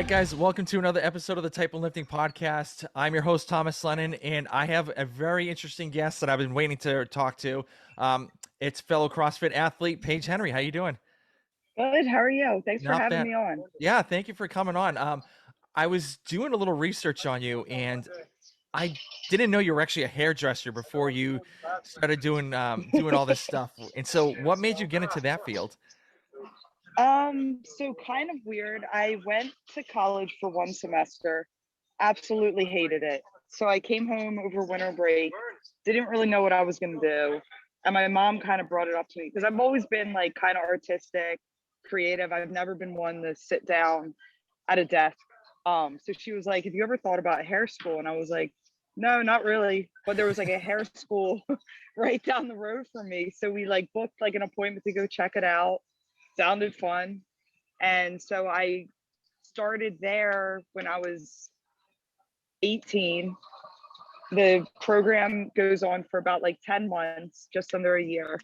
right, guys, welcome to another episode of the Type 1 Lifting Podcast. I'm your host, Thomas Lennon, and I have a very interesting guest that I've been waiting to talk to. It's fellow CrossFit athlete, Paige Henry. How you doing? Good. How are you? Thanks for Not having bad. me on. Yeah, thank you for coming on. I was doing a little research on you, and I didn't know you were actually a hairdresser before you started doing all this stuff. And so, what made you get into that field? So kind of weird. I went to college for one semester, absolutely hated it. So I came home over winter break, didn't really know what I was gonna do. And my mom kind of brought it up to me because I've always been like kind of artistic, creative. I've never been one to sit down at a desk. So she was like, "Have you ever thought about hair school?" And I was like, "No, not really." But there was like a hair school right down the road from me. So we like booked like an appointment to go check it out. Sounded fun. And so I started there when I was 18. The program goes on for about like 10 months, just under a year.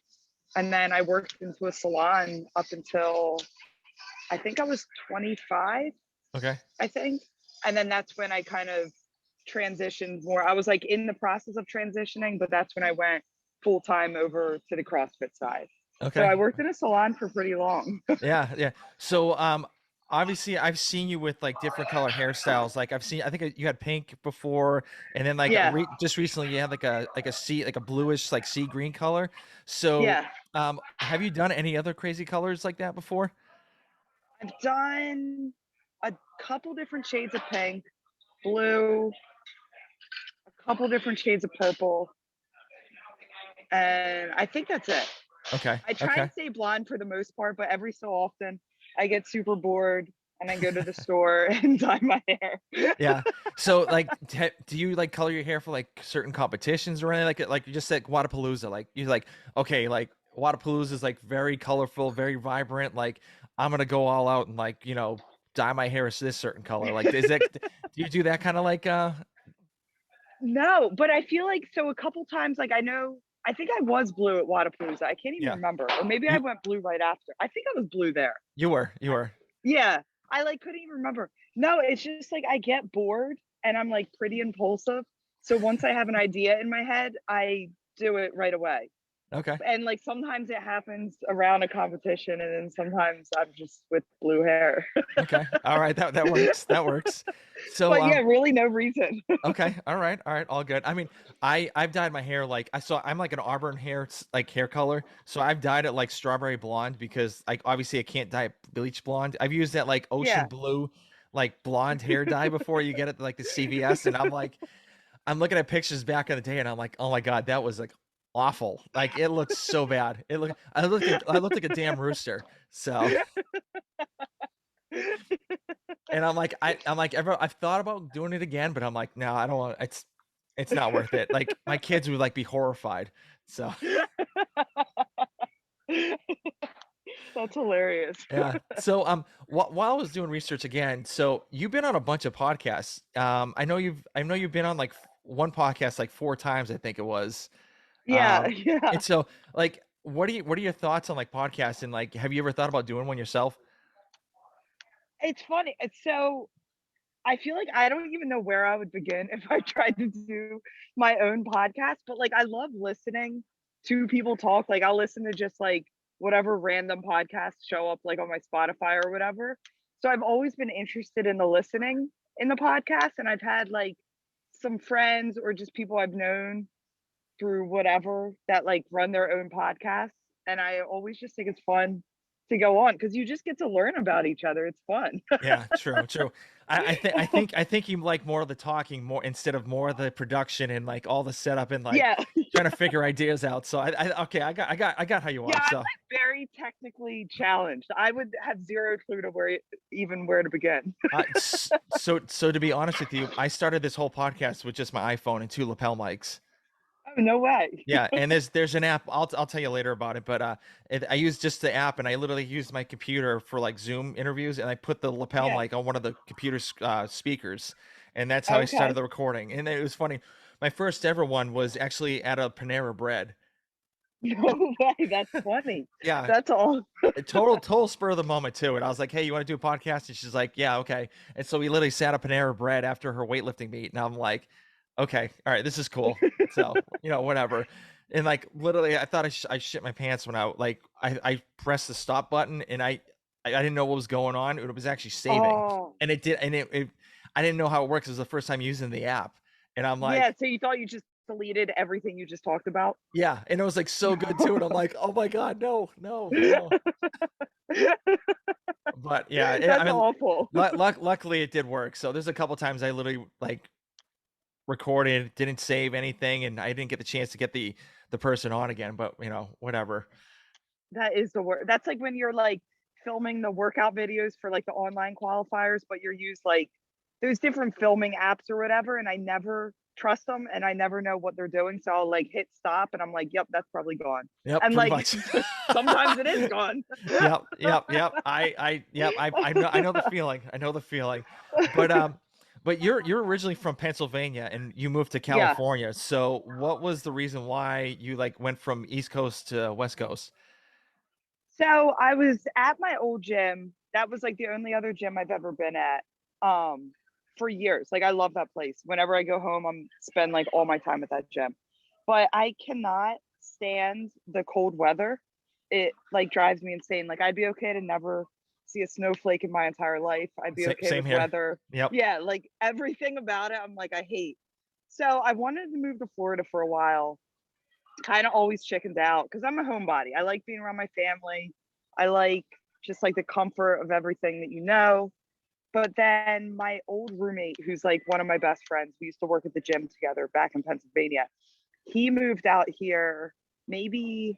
And then I worked into a salon up until I think I was 25, Okay. I think. And then that's when I kind of transitioned more. I was like in the process of transitioning, but that's when I went full time over to the CrossFit side. So Okay. I worked in a salon for pretty long. Yeah, yeah. So, obviously, I've seen you with like different color hairstyles. Like I think you had pink before, and then like Yeah. just recently you had like a bluish like sea green color. So, Yeah. have you done any other crazy colors like that before? I've done a couple different shades of pink, blue, a couple different shades of purple, and I think that's it. Okay, I try okay. and stay blonde for the most part, but every so often I get super bored and I go to the store and dye my hair. Yeah. So, like, do you like color your hair for like certain competitions or anything like you just said Wadapalooza? Like, you're like, okay, like Wadapalooza is like very colorful, very vibrant. Like, I'm gonna go all out and like dye my hair this certain color. Like, do you do that kind of like No, but I feel like so a couple times, like I think I was blue at Wadapalooza. I can't even Yeah. remember, or maybe I You went blue right after. I think I was blue there. you were. Yeah, I like couldn't even remember. No, it's just like I get bored and I'm like pretty impulsive. So once I have an idea in my head, I do it right away. Okay. And like sometimes it happens around a competition, and then sometimes I'm just with blue hair. Okay. All right. That works. That works. So But yeah, really no reason. okay. All right. All right. All good. I mean, I've dyed my hair like I'm like an auburn hair like hair color. So I've dyed it like strawberry blonde because like obviously I can't dye it bleach blonde. I've used that like ocean Yeah. blue like blonde hair dye before you get it like the CVS, and I'm looking at pictures back in the day and I'm like, "Oh my God, that was like awful. Like it looks so bad. I looked like a damn rooster." So, and I'm like, I've thought about doing it again, but I'm like, no, I don't want. It's not worth it. Like my kids would like be horrified. So That's hilarious. yeah. So while I was doing research again, so you've been on a bunch of podcasts. I know you've been on like one podcast like 4 times, I think it was. Yeah, yeah. And so like, what are your thoughts on like podcasts, and like, have you ever thought about doing one yourself? It's funny. It's so I feel like I don't even know where I would begin if I tried to do my own podcast, but like I love listening to people talk. Like I'll listen to just like whatever random podcasts show up like on my Spotify or whatever. So I've always been interested in the listening in the podcast, and I've had like some friends or just people I've known through whatever that like run their own podcasts, and I always just think it's fun to go on because you just get to learn about each other. It's fun. Yeah, true, true. I think you like more of the talking more instead of more of the production and like all the setup and like Yeah. trying to figure ideas out. So okay, I got how you Yeah, are. I'm So like very technically challenged. I would have zero clue to even where to begin. so to be honest with you, I started this whole podcast with just my iPhone and 2 lapel mics. Oh, no way. Yeah, and there's an app. I'll tell you later about it. But I use just the app, and I literally used my computer for like Zoom interviews, and I put the lapel Yeah. mic on one of the computer's speakers, and that's how I started Okay. the recording. And it was funny. My first ever one was actually at a Panera Bread. No way. That's funny. Yeah, That's all. a total spur of the moment too. And I was like, "Hey, you want to do a podcast?" And she's like, "Yeah, okay." And so we literally sat up and ate bread after her weightlifting meet, and I'm like, "Okay, all right, this is cool." So whatever. And like literally, I thought I shit my pants when I pressed the stop button, and I didn't know what was going on. It was actually saving, Oh, and it did, and it I didn't know how it works. It was the first time using the app, and I'm like, yeah. So you thought you just deleted everything you just talked about? yeah, and it was like so good too. And I'm like, "Oh my god, no, no, no." But yeah, I That's mean, awful. luckily it did work. So there's a couple times I literally like recorded, didn't save anything, and I didn't get the chance to get the person on again. But whatever. That is the worst. That's like when you're like filming the workout videos for like the online qualifiers, but you're used like there's different filming apps or whatever, and I never trust them and I never know what they're doing. So I'll like hit stop and I'm like, yep, that's probably gone. Yep, And pretty like much. sometimes it is gone. Yep. I know the feeling. I know the feeling. But but you're originally from Pennsylvania and you moved to Yeah. California. So what was the reason why you like went from East Coast to West Coast? So I was at my old gym. That was like the only other gym I've ever been at for years. Like I love that place. Whenever I go home, I'm spend like all my time at that gym. But I cannot stand the cold weather. It like drives me insane. Like I'd be okay to never see a snowflake in my entire life. I'd be okay Same with here. weather. Yep. Yeah, like everything about it, I'm like, I hate. So I wanted to move to Florida for a while, kind of always chickened out because I'm a homebody. I like being around my family. I like just like the comfort of everything that you know. But then my old roommate, who's like one of my best friends, we used to work at the gym together back in Pennsylvania. He moved out here maybe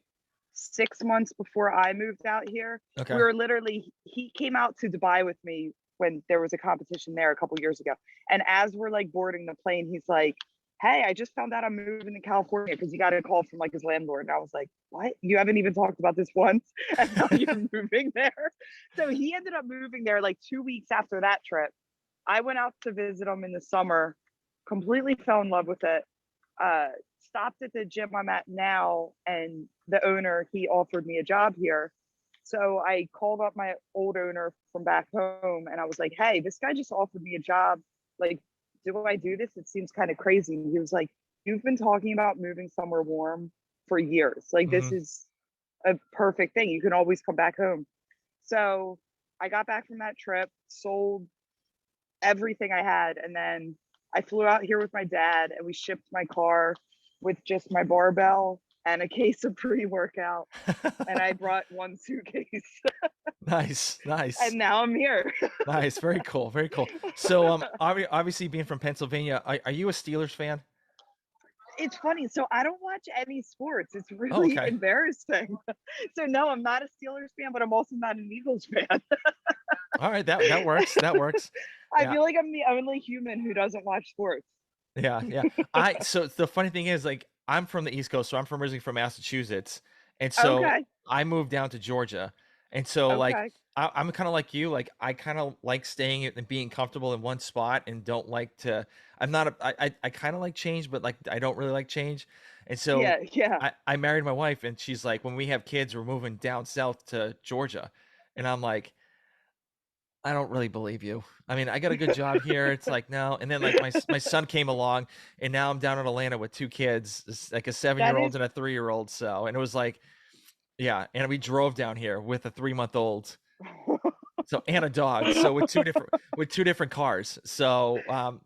6 months before I moved out here. We Okay. were literally, he came out to Dubai with me when there was a competition there a couple years ago. And as we're like boarding the plane, he's like, hey, I just found out I'm moving to California because he got a call from like his landlord. And I was like, what? You haven't even talked about this once. And now you're moving there. So he ended up moving there like 2 weeks after that trip. I went out to visit him in the summer, completely fell in love with it. Uh, Stopped at the gym I'm at now, and the owner, he offered me a job here. So I called up my old owner from back home and I was like, hey, this guy just offered me a job. Like, do I do this? It seems kind of crazy. He was like, you've been talking about moving somewhere warm for years. Like, this Hmm. is a perfect thing. You can always come back home. So I got back from that trip, sold everything I had, and then I flew out here with my dad and we shipped my car with just my barbell and a case of pre-workout, and I brought one suitcase. Nice, nice. And now I'm here. Nice, very cool, very cool. So, obviously being from Pennsylvania, are you a Steelers fan? It's funny. So I don't watch any sports. It's Oh, really okay. embarrassing. So no, I'm not a Steelers fan, but I'm also not an Eagles fan. All right, that works. That works. I Yeah, feel like I'm the only human who doesn't watch sports. yeah. So the funny thing is, like, I'm from the East Coast, so I'm from originally from Massachusetts, and so Okay. I moved down to Georgia, and so like Okay. I'm kind of like you, like I kind of like staying and being comfortable in one spot, and don't like to. I'm not a. I kind of like change, but like I don't really like change, and so Yeah. Yeah. I married my wife, and she's like, when we have kids, we're moving down south to Georgia, and I'm like, I don't really believe you. I mean, I got a good job here. It's like, no. And then like my son came along and now I'm down in Atlanta with two kids, like a That 7-year-old is. and a 3-year-old. So, and it was like, yeah. And we drove down here with a 3-month-old. So, and a dog. So with two different cars. So,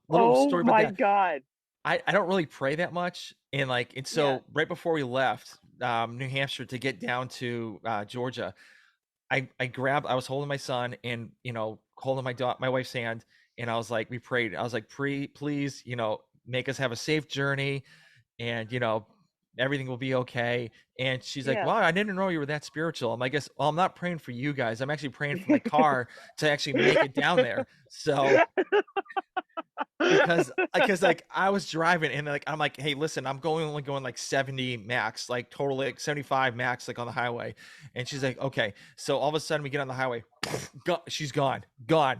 little Oh story about my that. God. I don't really pray that much. And Yeah. so right before we left, New Hampshire to get down to, Georgia, I was holding my son and, holding my wife's hand, and I was like, we prayed. I was like, please, make us have a safe journey, and, everything will be okay. And she's like, Yeah. wow, I didn't know you were that spiritual. I'm like, guess, well, I'm not praying for you guys. I'm actually praying for my car to actually make it down there. So because like I was driving and like I'm like, hey, listen, I'm only going like 70 max, like totally like 75 max, like on the highway. And she's like, okay. So all of a sudden we get on the highway, she's gone,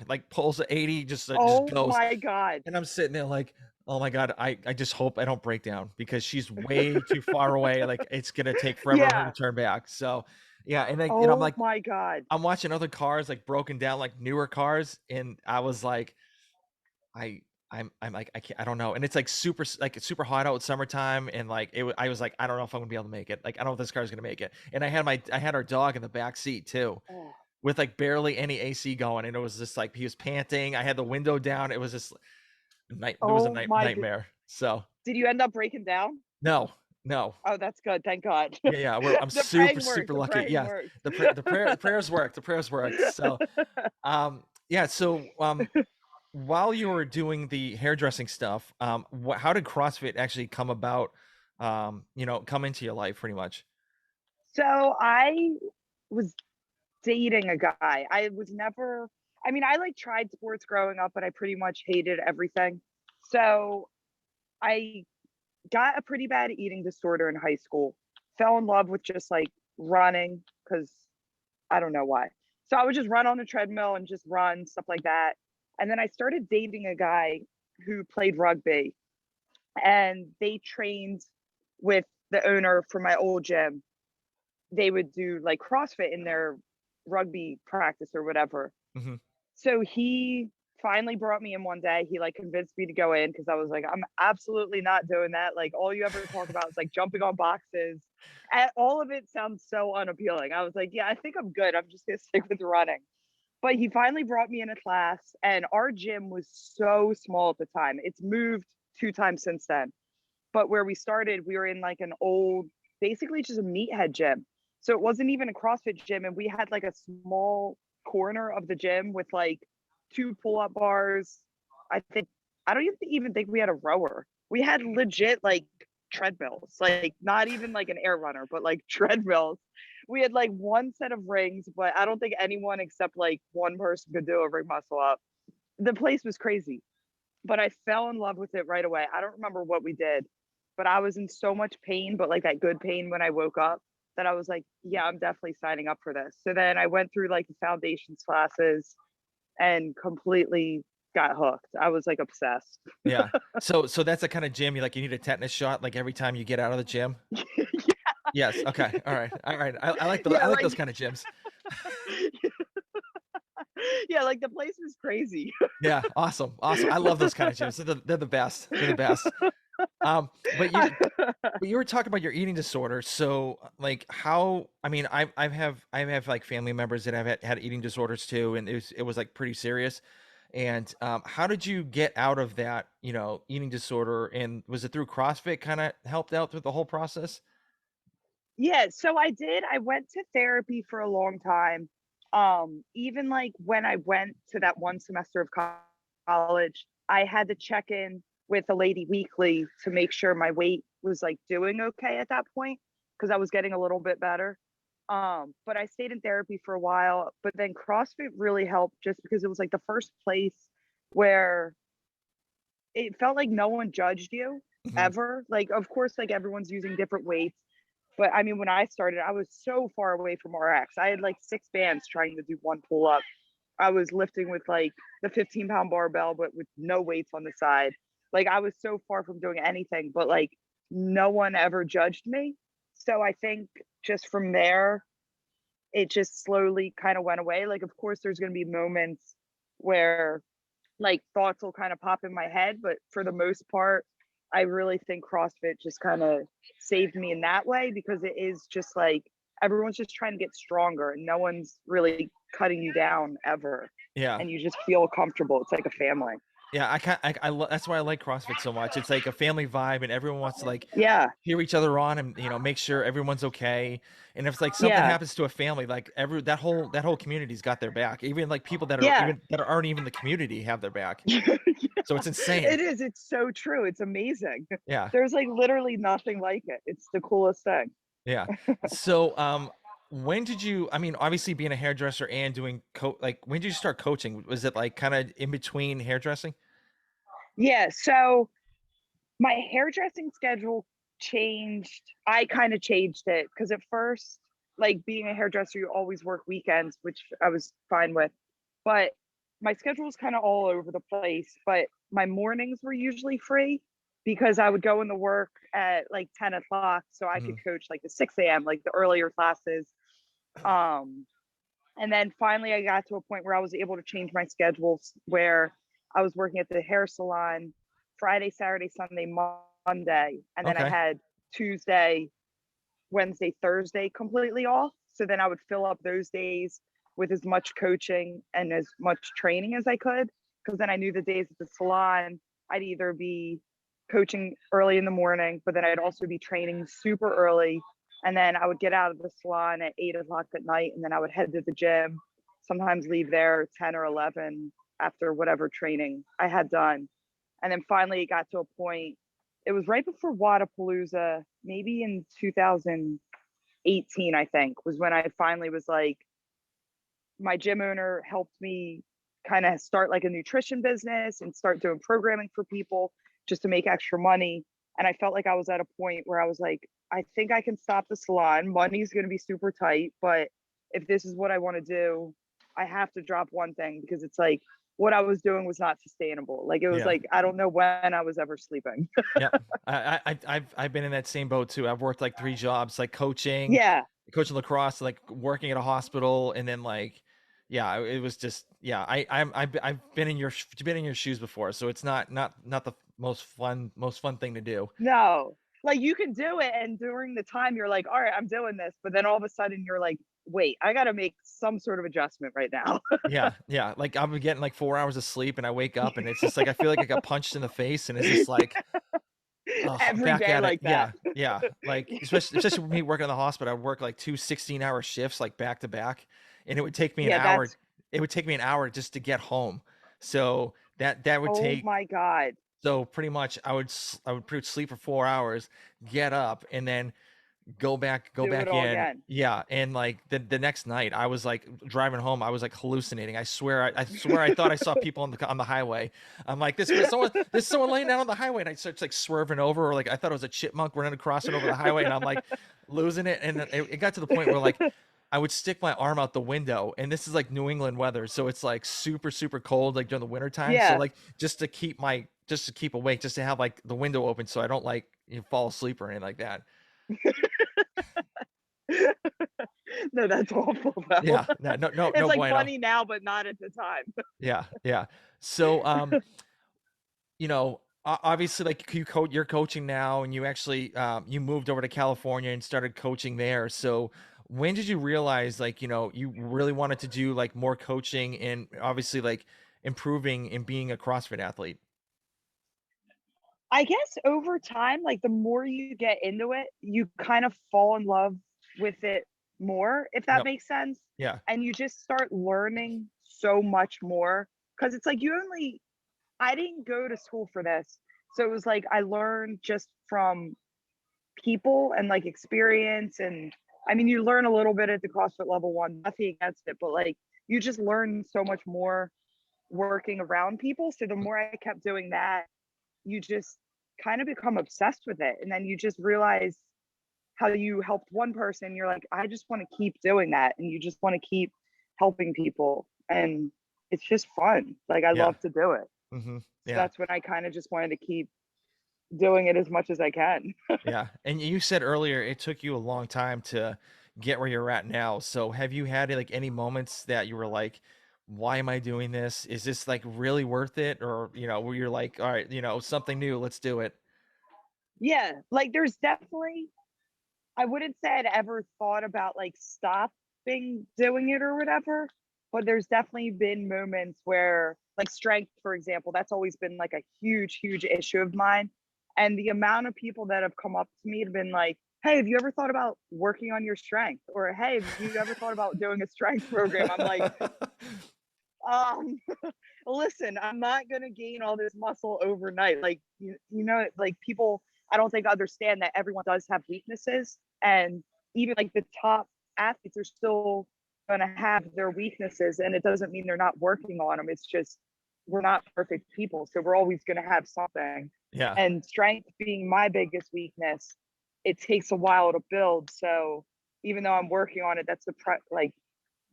like pulls at 80, just Oh goes. my God. And I'm sitting there like, Oh my God, I just hope I don't break down because she's way too far away, like, it's gonna take forever for her to Yeah. turn back, so, yeah, and then, I'm Oh like my God. I'm watching other cars, like, broken down, like, newer cars, and I was like, I I'm like, I don't know, and it's, like, it's super hot out, summertime, and, like, I was like, "I don't know if I'm gonna be able to make it." Like, "I don't know if this car's gonna make it." And I had our dog in the back seat too, Oh, with, like, barely any AC going, and it was just, like, he was panting, I had the window down, it was just it was a oh my good. nightmare, so Did you end up breaking down? no, no. Oh, that's good. Thank God. Yeah, yeah, I'm The super, praying worked. super The lucky, praying yeah. worked. The prayers worked, the prayers worked, so, yeah, so, while you were doing the hairdressing stuff, how did CrossFit actually come about, come into your life pretty much? So I was dating a guy. I was never, I mean, I like tried sports growing up, but I pretty much hated everything. So I got a pretty bad eating disorder in high school. Fell in love with just like running because I don't know why. So I would just run on the treadmill and just run, stuff like that. And then I started dating a guy who played rugby and they trained with the owner for my old gym. They would do like CrossFit in their rugby practice or whatever. Mhm. So he finally brought me in one day. He like convinced me to go in because I was like, I'm absolutely not doing that. Like all you ever talk about is like jumping on boxes. And all of it sounds so unappealing. I was like, yeah, I think I'm good. I'm just gonna stick with running. But he finally brought me in a class, and our gym was so small at the time. It's moved 2 times since then. But where we started, we were in like an old, basically just a meathead gym. So it wasn't even a CrossFit gym. And we had like a small corner of the gym with like 2 pull-up bars. I think, I don't even think we had a rower. We had legit like treadmills, like not even like an air runner, but like treadmills. We had like one set of rings, but I don't think anyone except like one person could do a ring muscle up. The place was crazy, but I fell in love with it right away. I don't remember what we did, but I was in so much pain, but like that good pain when I woke up that I was like, yeah, I'm definitely signing up for this. So then I went through like the foundations classes and completely got hooked. I was like obsessed. Yeah. So that's the kinda gym you need a tetanus shot, like, every time you get out of the gym? Yes, okay, alright, alright. Yeah, I like like those kinda gyms. yeah, like the place was crazy. Yeah, awesome, awesome. I love those kinda gyms. They're the best. They're the best. Um, but you were talking about your eating disorder, so, like, how I mean, I have, like, family members that have had eating disorders too, and it was, like, pretty serious, and, how did you get out of that, eating disorder, and was it through CrossFit kinda helped out through the whole process? Yeah, so I did. I went to therapy for a long time. Even like when I went to that one semester of college, I had to check in with a lady weekly to make sure my weight was like doing okay at that point because I was getting a little bit better. But I stayed in therapy for a while, but then CrossFit really helped just because it was like the first place where it felt like no one judged you Mhm. ever. Like, of course, like everyone's using different weights, but I mean, when I started, I was so far away from RX. I had like 6 bands trying to do one pull up. I was lifting with like the 15-pound barbell, but with no weights on the side. Like, I was so far from doing anything, but like no one ever judged me. So I think just from there, it just slowly kind of went away. Like, of course, there's going to be moments where like thoughts will kind of pop in my head, but for the most part, I really think CrossFit just kind of saved me in that way because it is just like everyone's just trying to get stronger and no one's really cutting you down ever. Yeah. And you just feel comfortable. It's like a family. Yeah, I can I lo that's why I like CrossFit so much. It's like a family vibe, and everyone wants to, Yeah. hear each other on and, make sure everyone's okay, and if, like, something Yeah. happens to a family, like, every that whole community's got their back. Even, like, people Yeah. that aren't even the community have their back. So it's insane. It is. It's so true. It's amazing. Yeah, There's like literally nothing like it. It's the coolest thing. yeah. So, when did you I mean, obviously being a hairdresser and doing when did you start coaching? Was it, like, kinda in between hairdressing? Yeah. So my hairdressing schedule changed. I kind of changed it because at first, like being a hairdresser, you always work weekends, which I was fine with. But my schedule was kind of all over the place. But my mornings were usually free because I would go into work at like 10 o'clock so I could Mhm. coach like the 6 a.m., like the earlier classes. Um, and then finally I got to a point where I was able to change my schedules where I was working at the hair salon Friday, Saturday, Sunday, Monday, and then I Okay. had Tuesday, Wednesday, Thursday completely off. So then I would fill up those days with as much coaching and as much training as I could. Because then I knew the days at the salon, I'd either be coaching early in the morning, but then I'd also be training super early. And then I would get out of the salon at 8 o'clock at night, and then I would head to the gym, sometimes leave there 10 or 11 after whatever training I had done. And then finally it got to a point, it was right before Wadapalooza, maybe in 2018, I think, was when I finally was like, my gym owner helped me kind of start like a nutrition business and start doing programming for people just to make extra money. And I felt like I was at a point where I was like, I think I can stop the salon. Money's going to be super tight, but if this is what I want to do, I have to drop one thing because it's like what I was doing was not sustainable. Like it was Yeah. like I don't know when I was ever sleeping. Yep. I've been in that same boat too. I've worked like 3 jobs, like Yeah. coaching lacrosse, like working at a hospital, and then like, yeah, it was just, yeah. I've been in your shoes before, so it's not the most fun thing to do. No. Like you can do it and during the time you're like, "All right, I'm doing this." But then all of a sudden you're like, "Wait, I got to make some sort of adjustment right now." Yeah, yeah. Like I've been getting like 4 hours of sleep, and I wake up, and it's just like I feel like I got punched in the face, and it's just like, oh, I'm Every back day at it. like that. Yeah, yeah. Like especially with me working in the hospital, I work like 2 16-hour shifts like back to back, and it would take me an Yeah, hour. that's It would take me an hour just to get home. So that would oh take my god. so pretty much I would pretty much sleep for 4 hours, get up, and then go Do it back all in. again. Yeah, and like the next night, I was like driving home, I was like hallucinating. I swear I thought I saw people on the highway. I'm like, there's someone laying down on the highway, and I started like swerving over, or like I thought it was a chipmunk running across it over the highway, and I'm like losing it. And it got to the point where like I would stick my arm out the window, and this is like New England weather, so it's like super cold like during the winter time. So Yeah. like just to keep awake, just to have like the window open so I don't like fall asleep or anything like that. No, that's awful though. Yeah, no, It's no like bueno. funny now but not at the time. Yeah, yeah. So, obviously, like you're coaching now, and you actually you moved over to California and started coaching there. So, when did you realize, like, you really wanted to do like more coaching and obviously like improving and being a CrossFit athlete? I guess over time, like the more you get into it, you kind of fall in love with it more, if that Yep. makes sense. Yeah. And you just start learning so much more because it's like I didn't go to school for this. So it was like I learned just from people and like experience. And I mean, you learn a little bit at the CrossFit level one, nothing against it, but like you just learn so much more working around people. So the more I kept doing that, you just kind of become obsessed with it. And then you just realize how you helped one person. You're like, I just want to keep doing that. And you just want to keep helping people. And it's just fun. Like, I Yeah. love to do it. Hmm. So Yeah. that's when I kind of just wanted to keep doing it as much as I can. Yeah. And you said earlier it took you a long time to get where you're at now. So have you had like any moments that you were like, why am I doing this? Is this like really worth it? Or, where you're like, all right, something new, let's do it. Yeah. Like, there's definitely, I wouldn't say I'd ever thought about like stopping doing it or whatever, but there's definitely been moments where, like strength, for example, that's always been like a huge issue of mine. And the amount of people that have come up to me have been like, "Hey, have you ever thought about working on your strength?" Or, "Hey, have you ever thought about doing a strength program?" I'm like, um, listen, I'm not gonna gain all this muscle overnight. Like like people I don't think understand that everyone does have weaknesses. And even like the top athletes are still gonna have their weaknesses. And it doesn't mean they're not working on them. It's just we're not perfect people. So we're always gonna have something. Yeah. And strength being my biggest weakness, it takes a while to build. So even though I'm working on it, like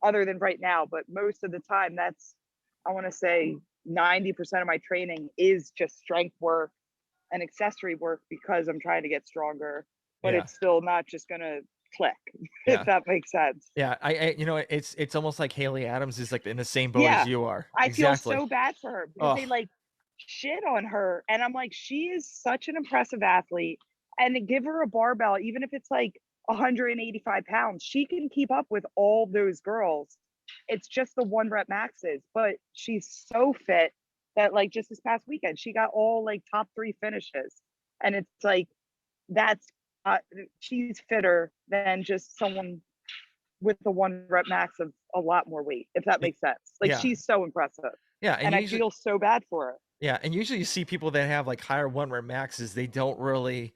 other than right now, but most of the time that's I want to say 90% of my training is just strength work and accessory work because I'm trying to get stronger, but Yeah. it's still not just gonna click, if Yeah. that makes sense. Yeah. You know, it's almost like Haley Adams is like in the same boat as Yeah. you are. I feel Exactly. so bad for her because Oh, they like shit on her. And I'm like, she is such an impressive athlete. And to give her a barbell, even if it's like 185 pounds, she can keep up with all those girls. It's just the one rep maxes, but she's so fit that like just this past weekend, she got all like top 3 finishes. And it's like, that's, she's fitter than just someone with the one rep max of a lot more weight, if that makes sense. Like yeah. she's so impressive. Yeah. And I feel so bad for her. And usually you see people that have like higher one rep maxes, they don't really,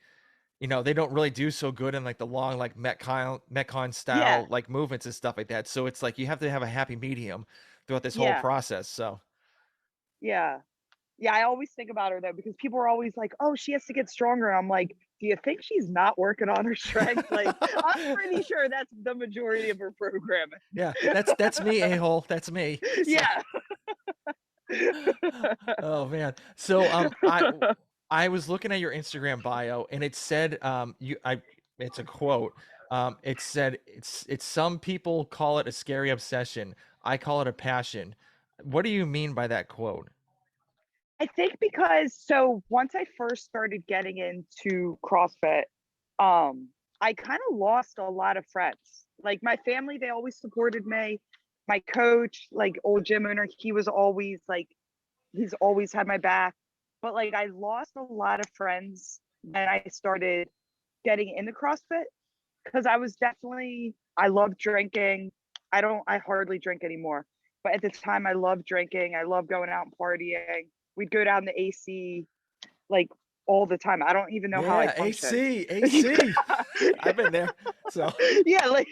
they don't really do so good in like the long, like Metcon Yeah. style, like movements and stuff like that. So it's like, you have to have a happy medium throughout this whole Yeah. process. So Yeah. Yeah. I always think about her though, because people are always like, oh, she has to get stronger. I'm like, do you think she's not working on her strength? Like, I'm pretty sure that's the majority of her programming. yeah, that's me, a-hole. That's me. So, Yeah. oh man. So I was looking at your Instagram bio and it said it's a quote. It said it's some people call it a scary obsession. I call it a passion. What do you mean by that quote? I think because so once I first started getting into CrossFit, um, I kind of lost a lot of friends. Like my family, they always supported me. My coach, like old gym owner, he was always like, he's always had my back. But like I lost a lot of friends when I started getting into CrossFit because I was definitely, I love drinking. I hardly drink anymore. But at the time, I loved drinking. I love going out and partying. We'd go down the AC like all the time. I don't even know how I Yeah, functioned. AC. I've been there. So Yeah, like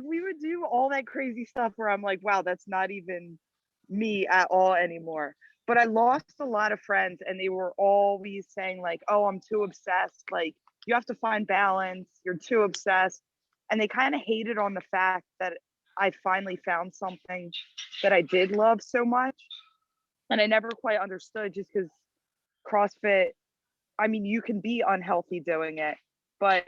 we would do all that crazy stuff where I'm like, wow, that's not even me at all anymore. But I lost a lot of friends and they were always saying like, oh, I'm too obsessed. Like you have to find balance. You're too obsessed. And they kind of hated on the fact that I finally found something that I did love so much. And I never quite understood just because CrossFit, I mean, you can be unhealthy doing it, but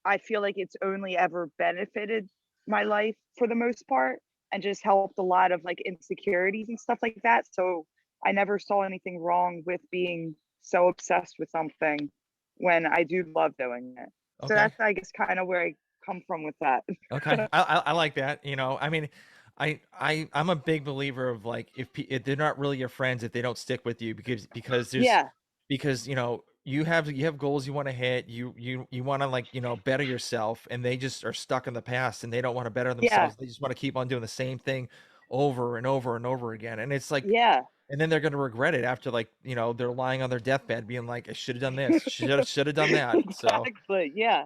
I feel like it's only ever benefited my life for the most part and just helped a lot of like insecurities and stuff like that. So I never saw anything wrong with being so obsessed with something when I do love doing it. So okay. that's, I guess, kind of where I come from with that. Okay. I like that. I mean, I'm a big believer of like if they're not really your friends if they don't stick with you because there's Yeah. because you have goals you want to hit, you want to like, better yourself, and they just are stuck in the past and they don't want to better Yeah. themselves. They just want to keep on doing the same thing over and over and over again. And it's like, Yeah. and then they're going to regret it after, like, they're lying on their deathbed being like, I should have done this, should have done that. So Exactly. Yeah.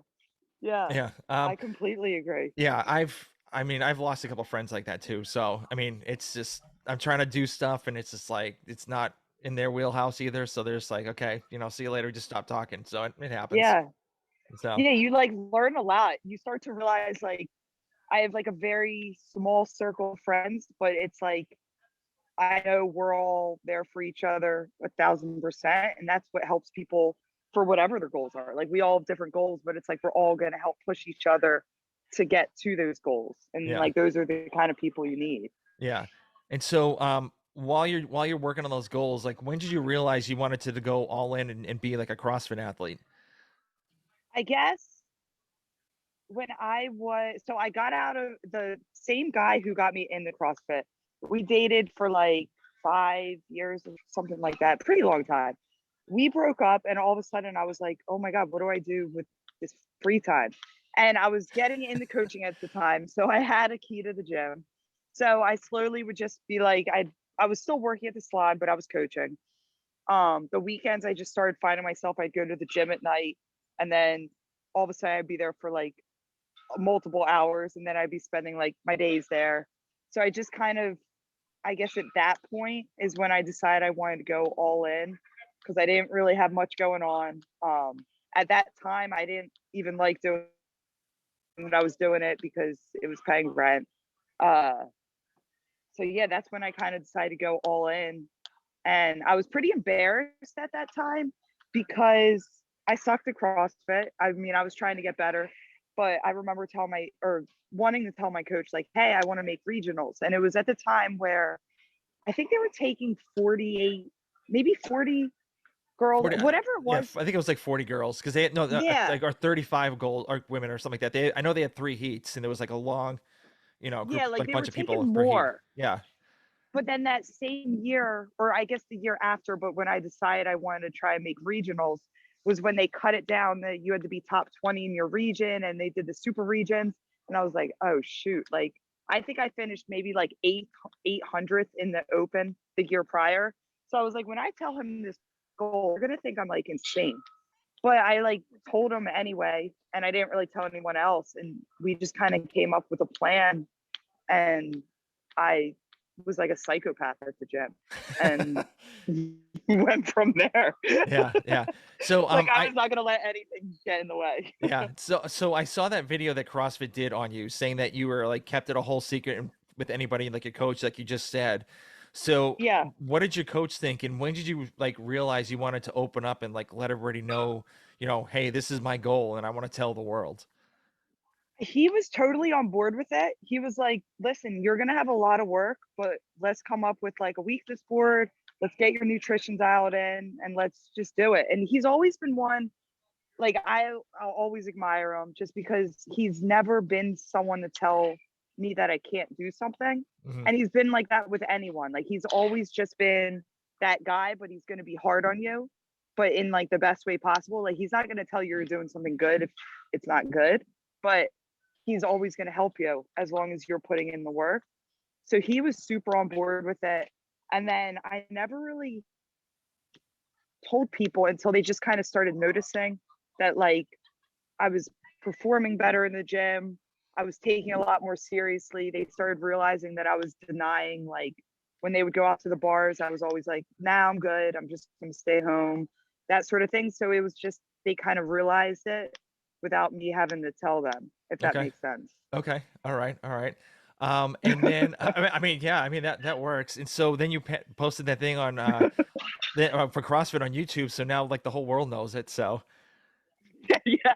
Yeah. yeah. I completely agree. Yeah, I mean, I've lost a couple friends like that too. So, I mean, it's just I'm trying to do stuff and it's just like it's not in their wheelhouse either. So they're just like, okay, see you later, just stop talking. So it happens. Yeah. So, Yeah. You like learn a lot. You start to realize like I have like a very small circle of friends, but it's like I know we're all there for each other 1,000%. And that's what helps people for whatever their goals are. Like we all have different goals, but it's like we're all going to help push each other to get to those goals. And yeah. like those are the kind of people you need. Yeah. And so while you're working on those goals, like when did you realize you wanted to go all in and be like a CrossFit athlete? I guess when I was, so I got out of the same guy who got me into CrossFit. We dated for like 5 years or something like that, pretty long time. We broke up, and all of a sudden I was like, oh my God, what do I do with this free time? And I was getting into coaching at the time. So I had a key to the gym. So I slowly would just be like, I was still working at the salon, but I was coaching. The weekends I just started finding myself, I'd go to the gym at night and then all of a sudden I'd be there for like multiple hours and then I'd be spending like my days there. So I just kind of, I guess at that point is when I decided I wanted to go all in because I didn't really have much going on. At that time, I didn't even like doing what I was doing it because it was paying rent. Uh, So yeah, that's when I kind of decided to go all in. And I was pretty embarrassed at that time because I sucked at CrossFit. I mean, I was trying to get better, but I remember telling my or wanting to tell my coach, like, hey, I want to make regionals. And it was at the time where I think they were taking 48, maybe 40 girls, 40, whatever it yeah, was. I think it was like 40 girls because they had no, Yeah. like, or 35 gold or women or something like that. I know they had 3 heats and there was like a long, Yeah, group, like like they were bunch of people taking per heat. more. Yeah. But then that same year, or I guess the year after, but when I decided I wanted to try and make regionals, was when they cut it down that you had to be top 20 in your region and they did the super regions. And I was like, oh shoot. Like I think I finished maybe like 800th in the open the year prior. So I was like, when I tell him this goal, they're gonna think I'm like insane. But I like told him anyway, and I didn't really tell anyone else. And we just kind of came up with a plan, and I was like a psychopath at the gym and went from there. Yeah, yeah. So Like I I was not gonna let anything get in the way. yeah, so I saw that video that CrossFit did on you saying that you were like kept it a whole secret with anybody like a coach like you just said. So Yeah. what did your coach think and when did you like realize you wanted to open up and like let everybody know, hey, this is my goal and I want to tell the world? He was totally on board with it. He was like, listen, you're gonna have a lot of work, but let's come up with like a weakness board. Let's get your nutrition dialed in and let's just do it. And he's always been one like I'll always admire him just because he's never been someone to tell me that I can't do something. Hmm. And he's been like that with anyone. Like he's always just been that guy, but he's going to be hard on you, but in like the best way possible. Like he's not going to tell you you're doing something good if it's not good, but he's always going to help you as long as you're putting in the work. So he was super on board with it. And then I never really told people until they just kind of started noticing that like I was performing better in the gym. I was taking a lot more seriously. They started realizing that I was denying, like, when they would go out to the bars, I was always like, nah, I'm good. I'm just going to stay home, that sort of thing. So it was just, they kind of realized it without me having to tell them, if that Okay. makes sense. Okay. All right. All right. And then yeah, I mean that works. And so then you posted that thing on for CrossFit on YouTube. So now like the whole world knows it. So Yeah.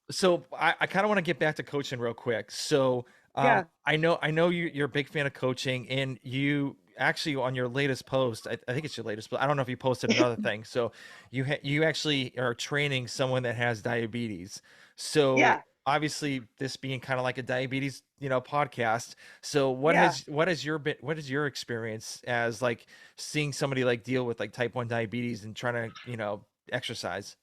So, I kind of want to get back to coaching real quick. So, Yeah. I know you're a big fan of coaching, and you actually on your latest post, I think it's your latest, but I don't know if you posted another thing. So, you actually are training someone that has diabetes. So, Yeah. obviously, this being kind of like a diabetes, podcast. So, Yeah. what is your experience as like seeing somebody like deal with like type 1 diabetes and trying to, exercise?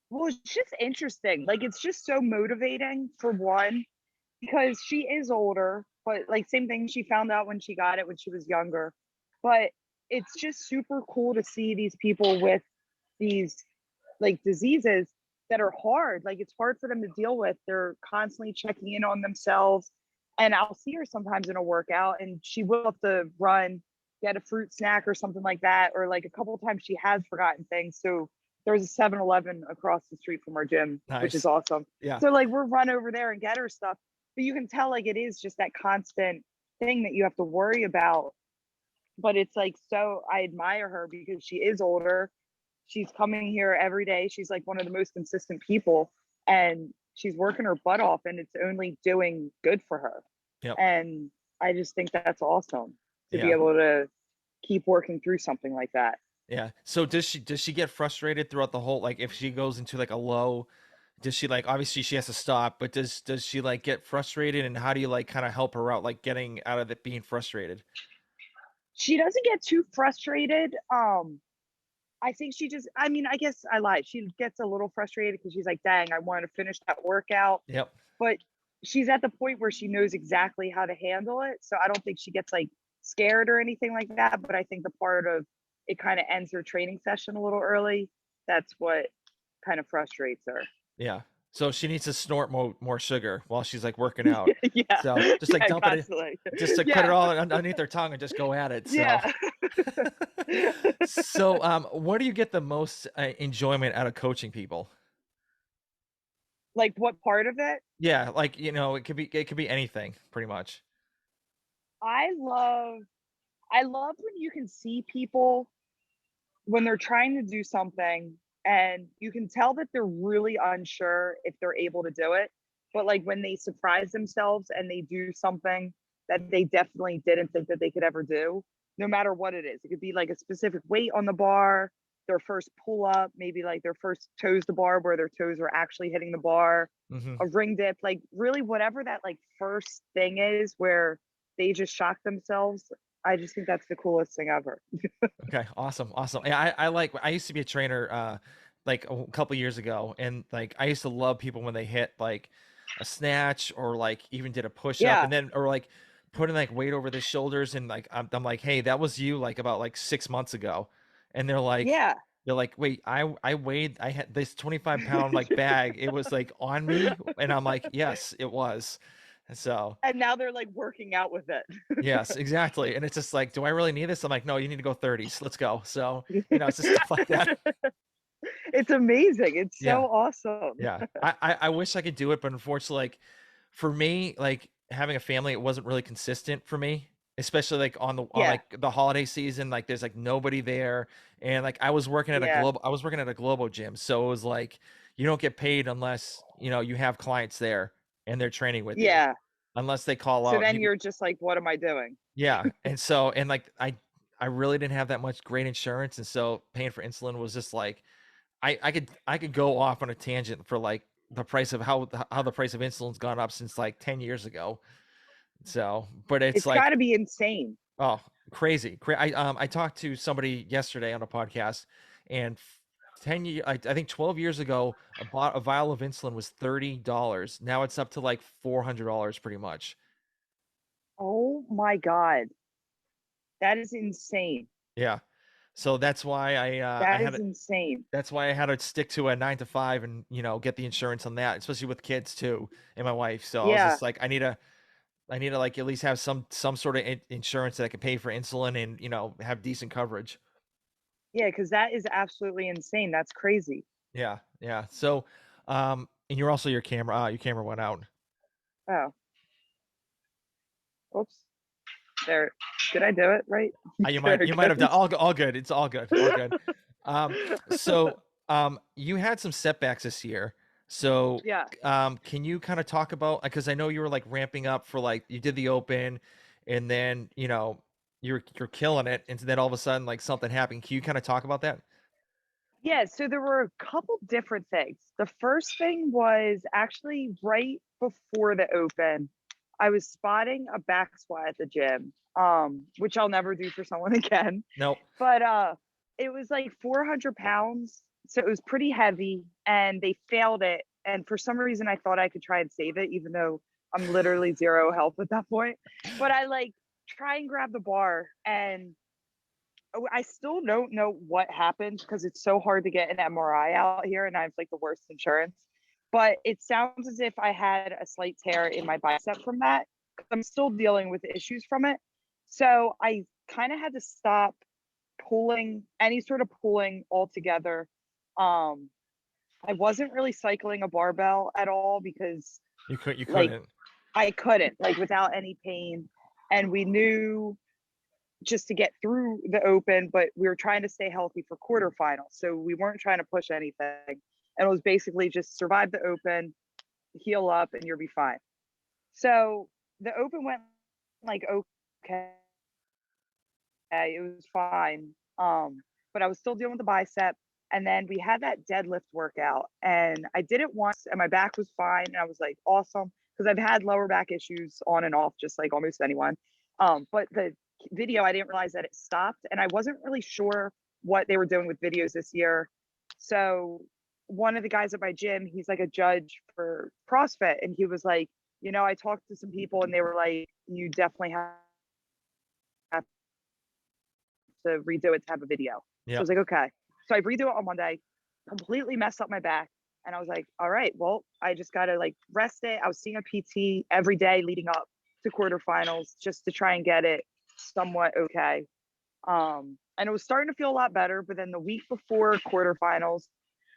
Well, it's just interesting. Like, it's just so motivating for one, because she is older, but like same thing, she found out when she got it when she was younger. But it's just super cool to see these people with these like diseases that are hard. Like it's hard for them to deal with. They're constantly checking in on themselves. And I'll see her sometimes in a workout and she will have to run, get a fruit snack or something like that. Or like a couple of times she has forgotten things. So there's a 7-Eleven across the street from our gym, which is Nice. awesome. Yeah. So like we'll run over there and get her stuff. But you can tell like it is just that constant thing that you have to worry about. But it's like, so I admire her because she is older. She's coming here every day. She's like one of the most consistent people and she's working her butt off and it's only doing good for her. Yep. And I just think that's awesome to be Yeah. able to keep working through something like that. Yeah. So does she get frustrated throughout the whole, like if she goes into like a low, does she like obviously she has to stop, but does she like get frustrated and how do you like kind of help her out like getting out of it being frustrated? She doesn't get too frustrated. I think she just, I mean, I guess I lied. She gets a little frustrated because she's like, dang, I want to finish that workout. Yep. But she's at the point where she knows exactly how to handle it. So I don't think she gets like scared or anything like that. But I think the part of it kind of ends her training session a little early. That's what kind of frustrates her. Yeah. So she needs to snort more sugar while she's like working out. Yeah. So just like Yeah, dump it in, constantly. just like put it Yeah. all underneath her tongue and just go at it. So Yeah. so, what do you get the most enjoyment out of coaching people? Like what part of it? Yeah, like, it could be anything pretty much. I love I love when you can see people when they're trying to do something and you can tell that they're really unsure if they're able to do it. But like when they surprise themselves and they do something that they definitely didn't think that they could ever do, no matter what it is. It could be like a specific weight on the bar, their first pull up, maybe like their first toes to bar where their toes are actually hitting the bar, Mhm. a ring dip, like really whatever that like first thing is where they just shock themselves. I just think that's the coolest thing ever. Okay, awesome, awesome. Yeah, I used to be a trainer like a couple years ago, and like I used to love people when they hit like a snatch or like even did a push up, Yeah. and then or like putting like weight over their shoulders, and like I'm like, hey, that was you like about like 6 months ago, and Yeah. they're like, wait, I had this 25 pound like bag, it was like on me, and I'm like, yes, it was, and so. And now they're like working out with it. Yes, exactly, and it's just like, "Do I really need this?" I'm like, "No, you need to go 30s, let's go." So, it's just stuff like that. It's amazing. It's so Yeah, awesome. yeah. I wish I could do it, but unfortunately, like, for me, like, having a family, it wasn't really consistent for me, especially, like, Yeah. like, the holiday season, like, there's, like, nobody there, and, like, Yeah. I was working at a Globo gym, so it was like, you don't get paid unless, you have clients there, and they're training with you, Yeah. unless they call So out, then you're just like, what am I doing? yeah, and so and, like, I really didn't have that much great insurance, and so paying for insulin was just like I could go off on a tangent for, like, the price of how the price of insulin's gone up since, like, 10 years ago. So, but it's It's like, got to be insane. oh, crazy. I talked to somebody yesterday on a podcast, and 10 year I think 12 years ago, a vial of insulin was $30. Now it's up to, like, $400 pretty much. Oh my God. That is insane. Yeah. So That is insane. that's why I had to stick to a 9 to 5 and, get the insurance on that, especially with kids too and my wife. So I was Yeah. just like, I need to like at least have some sort of insurance that I can pay for insulin and, have decent coverage. Yeah. Cause that is absolutely insane. That's crazy. Yeah. Yeah. So, and you're also your camera went out. Oh, oops. There. Did I do it right? There You it might have done goes. all good. It's all good. All good. Um, so, you had some setbacks this year. So, Yeah. can you kind of talk about, because I know you were like ramping up for like you did the open, and then you're killing it, and then all of a sudden like something happened. Can you kind of talk about that? Yeah, so there were a couple different things. The first thing was actually right before the open. I was spotting a back squat at the gym, which I'll never do for someone again. Nope. But it was like 400 pounds, so it was pretty heavy, and they failed it. And for some reason, I thought I could try and save it, even though I'm literally zero health at that point. But I like try and grab the bar, and I still don't know what happened because it's so hard to get an MRI out here, and I have like the worst insurance. But it sounds as if I had a slight tear in my bicep from that. I'm still dealing with issues from it. So I kind of had to stop pulling any sort of pulling altogether. Um, I wasn't really cycling a barbell at all because You like couldn't. I couldn't like without any pain. And we knew just to get through the open, but we were trying to stay healthy for quarterfinals. So we weren't trying to push anything. And it was basically just survive the open, heal up, and you'll be fine. So the open went like okay. It was fine. But I was still dealing with the bicep. And then we had that deadlift workout. And I did it once and my back was fine. And I was like, awesome. Because I've had lower back issues on and off, just like almost anyone. But the video, I didn't realize that it stopped. And I wasn't really sure what they were doing with videos this year. So one of the guys at my gym, he's like a judge for CrossFit. And he was like, I talked to some people and they were like, you definitely have to redo it to have a video. So I Yep. was like, okay. So I redo it on Monday, completely messed up my back. And I was like, all right, well, I just got to like rest it. I was seeing a PT every day leading up to quarterfinals just to try and get it somewhat okay. And it was starting to feel a lot better. But then the week before quarterfinals,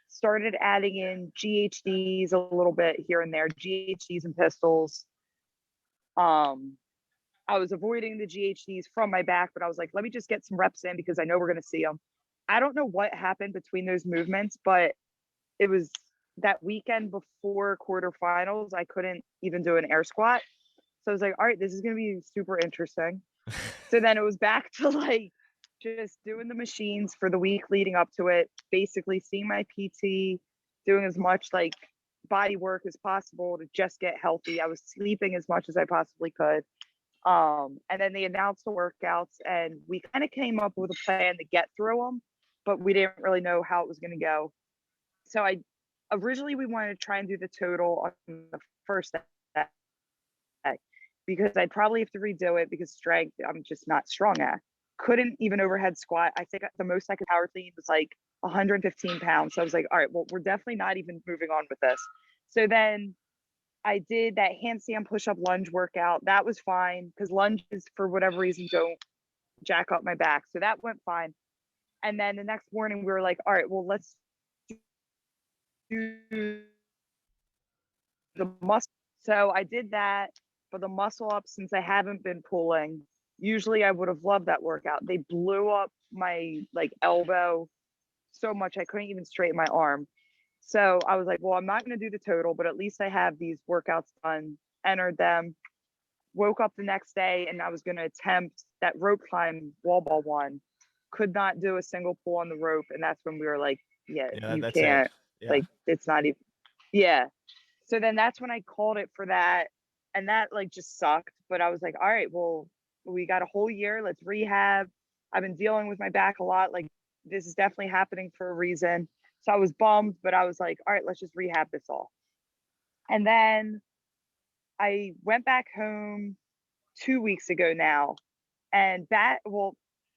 started adding in GHDs a little bit here and there, GHDs and pistols. I was avoiding the GHDs from my back, but I was like, let me just get some reps in because I know we're going to see them. I don't know what happened between those movements, but it was that weekend before quarterfinals. I couldn't even do an air squat. So I was like, all right, this is going to be super interesting. So then it was back to like just doing the machines for the week leading up to it, basically seeing my PT, doing as much like body work as possible to just get healthy. I was sleeping as much as I possibly could. And then they announced the workouts, and we kind of came up with a plan to get through them, but we didn't really know how it was going to go. So I originally we wanted to try and do the total on the first day because I'd probably have to redo it because strength I'm just not strong at. Couldn't even overhead squat. I think the most I could power clean was like 115 pounds. So I was like, all right, well, we're definitely not even moving on with this. So then I did that handstand push-up lunge workout. That was fine because lunges, for whatever reason, don't jack up my back. So that went fine. And then the next morning, we were like, all right, well, let's do the muscle. So I did that for the muscle up since I haven't been pulling. Usually I would have loved that workout. They blew up my like elbow so much I couldn't even straighten my arm. So I was like, well, I'm not going to do the total, but at least I have these workouts done, entered them, woke up the next day, and I was going to attempt that rope climb wall ball one. Could not do a single pull on the rope. And that's when we were like, yeah, Yeah, you that's it. can't, Yeah. like, it's not even, yeah. So then that's when I called it for that. And that like just sucked. But I was like, all right, well, we got a whole year. Let's rehab. I've been dealing with my back a lot. Like, this is definitely happening for a reason. So I was bummed, but I was like, all right, let's just rehab this all. And then I went back home 2 weeks ago now. And that, well,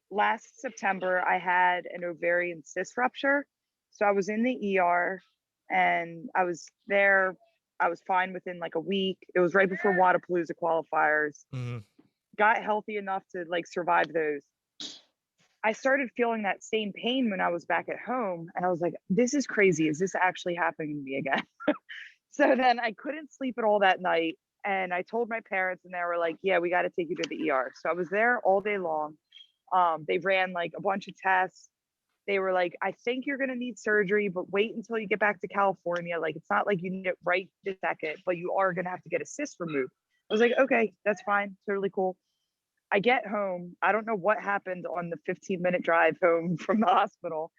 last September, I had an ovarian cyst rupture. So I was in the ER and I was there. I was fine within like a week. It was right before Wadapalooza qualifiers. Mm-hmm. Got healthy enough to like survive those. I started feeling that same pain when I was back at home. And I was like, this is crazy. Is this actually happening to me again? So then I couldn't sleep at all that night. And I told my parents, and they were like, yeah, we got to take you to the ER. So I was there all day long. They ran like a bunch of tests. They were like, I think you're going to need surgery, but wait until you get back to California. Like, it's not like you need it right this second, but you are going to have to get a cyst removed. I was like, okay, that's fine. Totally cool. I get home. I don't know what happened on the 15-minute drive home from the hospital.